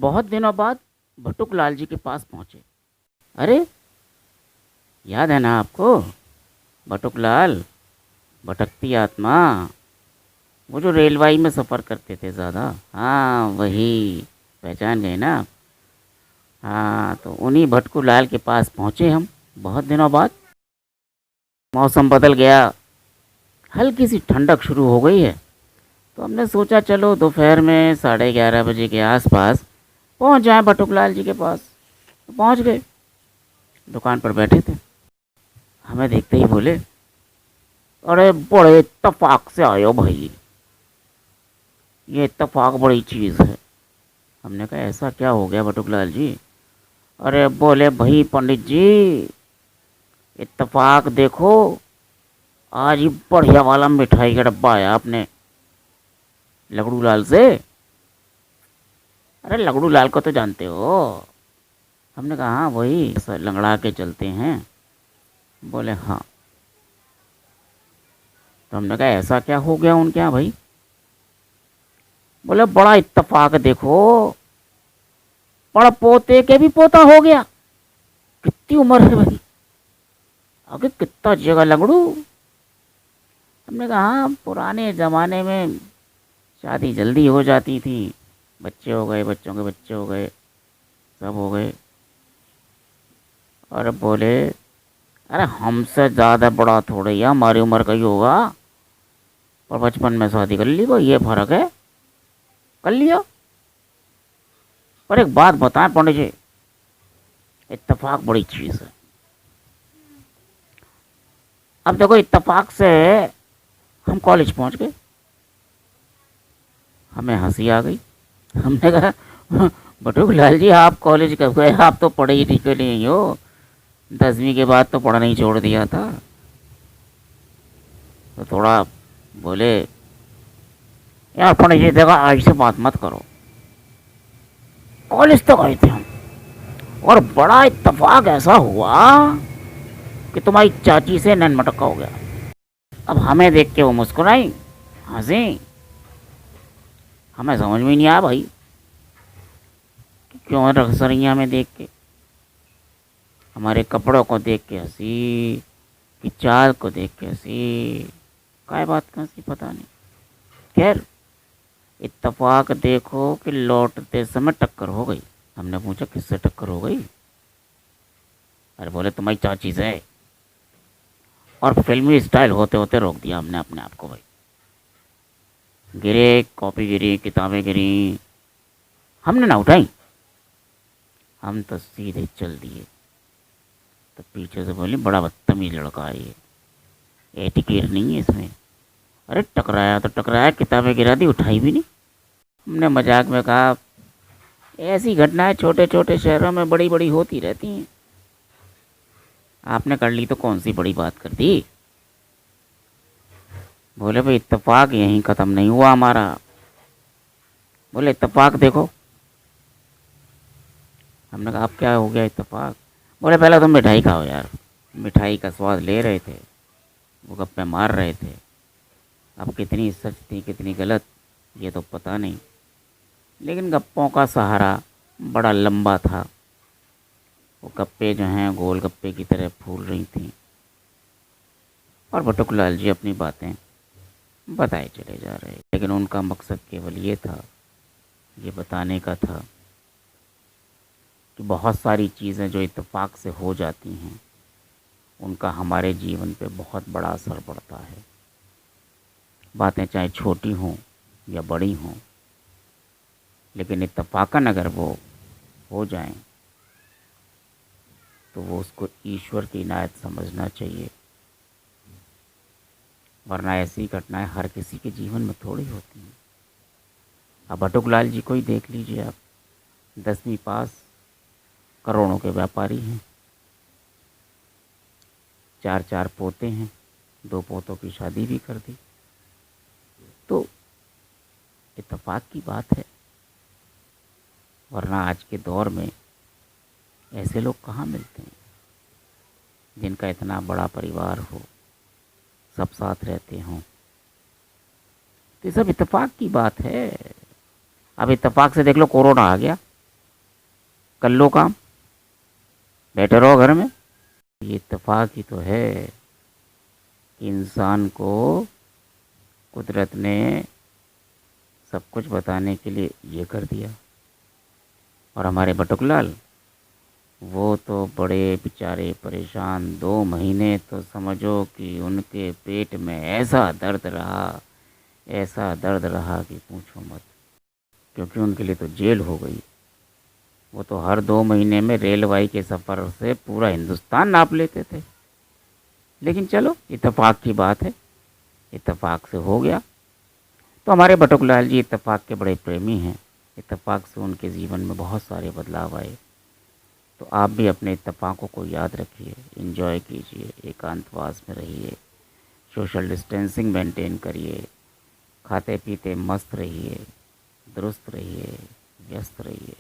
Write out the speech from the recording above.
बहुत दिनों बाद भटुक लाल जी के पास पहुंचे। अरे, याद है ना आपको? भटुक लाल, भटकती आत्मा, वो जो रेलवाई में सफ़र करते थे ज़्यादा। हाँ, वही। पहचान गए ना आप? हाँ, तो उन्हीं भटकू लाल के पास पहुंचे हम बहुत दिनों बाद। मौसम बदल गया, हल्की सी ठंडक शुरू हो गई है। तो हमने सोचा चलो दोपहर में 11:30 बजे के आसपास पहुंच जाएं भटुक लाल जी के पास। तो पहुंच गए। दुकान पर बैठे थे। हमें देखते ही बोले, अरे बड़े इत्तेफाक से आए हो भाई, ये इत्तेफाक बड़ी चीज़ है। हमने कहा ऐसा क्या हो गया भटुक लाल जी? अरे बोले, भाई पंडित जी, इत्तेफाक देखो, आज ही बढ़िया वाला मिठाई का डब्बा आया अपने लगड़ू लाल से। अरे लगड़ू लाल को तो जानते हो? हमने कहा हाँ वही, ऐसा लंगड़ा के चलते हैं। बोले हाँ। तो हमने कहा ऐसा क्या हो गया उनके यहाँ भाई? बोले बड़ा इत्तेफाक देखो, बड़ा पोते के भी पोता हो गया। कितनी उम्र है भाई? आगे कितना जगह लगड़ू। हमने कहा हाँ, पुराने ज़माने में शादी जल्दी हो जाती थी, बच्चे हो गए, बच्चों के बच्चे हो गए, सब हो गए। और बोले, अरे हमसे ज़्यादा बड़ा थोड़े ही, हमारी उम्र का ही होगा, और बचपन में शादी कर ली, कोई ये फर्क है? कर लिया। पर एक बात बताएं पंडित जी, इत्तेफाक बड़ी चीज़ है। अब देखो, इत्तेफाक से हम कॉलेज पहुंच गए। हमें हंसी आ गई। हमने कहा, बटुक लाल जी आप कॉलेज कब गए? आप तो पढ़े ही लिखे नहीं हो, 10वीं के बाद तो पढ़ना ही छोड़ दिया था। तो थोड़ा बोले, यार पंडित जी देखा, आज से बात मत करो, कॉलेज तो गए थे हम, और बड़ा इत्तेफाक ऐसा हुआ कि तुम्हारी चाची से नैन मटक्का हो गया। अब हमें देख के वो मुस्कुराई, हंसी। हमें समझ में नहीं आया भाई कि क्यों रस रही हैं हमें देख के। हमारे कपड़ों को देख के हंसी, कि चाल को देख के हंसी, काय बात का हंसी पता नहीं। खैर, इत्तेफाक देखो कि लौटते समय टक्कर हो गई। हमने पूछा किससे टक्कर हो गई? अरे बोले तुम्हारी चाची से। और फिल्मी स्टाइल होते होते रोक दिया हमने अपने आप को भाई। गिरे, कॉपी गिरी, किताबें गिरी, हमने ना उठाई, हम तो सीधे चल दिए। तो पीछे से बोली, बड़ा बदतमीज लड़का है ये, एटिकेट नहीं है इसमें। अरे टकराया तो टकराया, किताबें गिरा दी, उठाई भी नहीं। हमने मजाक में कहा, ऐसी घटनाएं छोटे छोटे शहरों में बड़ी बड़ी होती रहती हैं, आपने कर ली तो कौन सी बड़ी बात कर दी। बोले भाई इत्तेफाक यहीं ख़त्म नहीं हुआ हमारा। बोले इत्तेफाक देखो। हमने कहा अब क्या हो गया इत्तेफाक? बोले पहले तुम मिठाई खाओ यार। मिठाई का स्वाद ले रहे थे, वो गप्पे मार रहे थे। अब कितनी सच थी कितनी गलत ये तो पता नहीं, लेकिन गप्पों का सहारा बड़ा लंबा था। वो गप्पे जो हैं गोल गप्पे की तरह फूल रही थीं, और बटुक लाल जी अपनी बातें बताए चले जा रहे। लेकिन उनका मकसद केवल ये था, ये बताने का था कि बहुत सारी चीज़ें जो इत्तेफाक से हो जाती हैं उनका हमारे जीवन पे बहुत बड़ा असर पड़ता है। बातें चाहे छोटी हों या बड़ी हों, लेकिन इत्तेफाकन अगर वो हो जाएं तो वो उसको ईश्वर की इनायत समझना चाहिए, वरना ऐसी घटनाएं हर किसी के जीवन में थोड़ी होती हैं। अब बटुक लाल जी को ही देख लीजिए आप, 10वीं पास, करोड़ों के व्यापारी हैं, 4 पोते हैं, 2 पोतों की शादी भी कर दी। तो इत्तेफाक की बात है, वरना आज के दौर में ऐसे लोग कहाँ मिलते हैं जिनका इतना बड़ा परिवार हो, सब साथ रहते हों। तो ये सब इत्तेफाक की बात है। अब इत्तेफाक से देख लो कोरोना आ गया, कर लो काम, बैठे रहो घर में। ये इत्तेफाक ही तो है कि इंसान को कुदरत ने सब कुछ बताने के लिए ये कर दिया। और हमारे बटुकलाल, वो तो बड़े बेचारे परेशान, 2 महीने तो समझो कि उनके पेट में ऐसा दर्द रहा, ऐसा दर्द रहा कि पूछो मत। क्योंकि उनके लिए तो जेल हो गई। वो तो हर 2 महीने में रेलवाई के सफ़र से पूरा हिंदुस्तान नाप लेते थे। लेकिन चलो, इत्तेफाक की बात है, इत्तेफाक से हो गया। तो हमारे बटुकलाल जी इत्तेफाक के बड़े प्रेमी हैं। इत्तेफाक से उनके जीवन में बहुत सारे बदलाव आए। तो आप भी अपने इत्तेफाकों को याद रखिए, एंजॉय कीजिए, एकांतवास में रहिए, सोशल डिस्टेंसिंग मेंटेन करिए, खाते पीते मस्त रहिए, दुरुस्त रहिए, व्यस्त रहिए।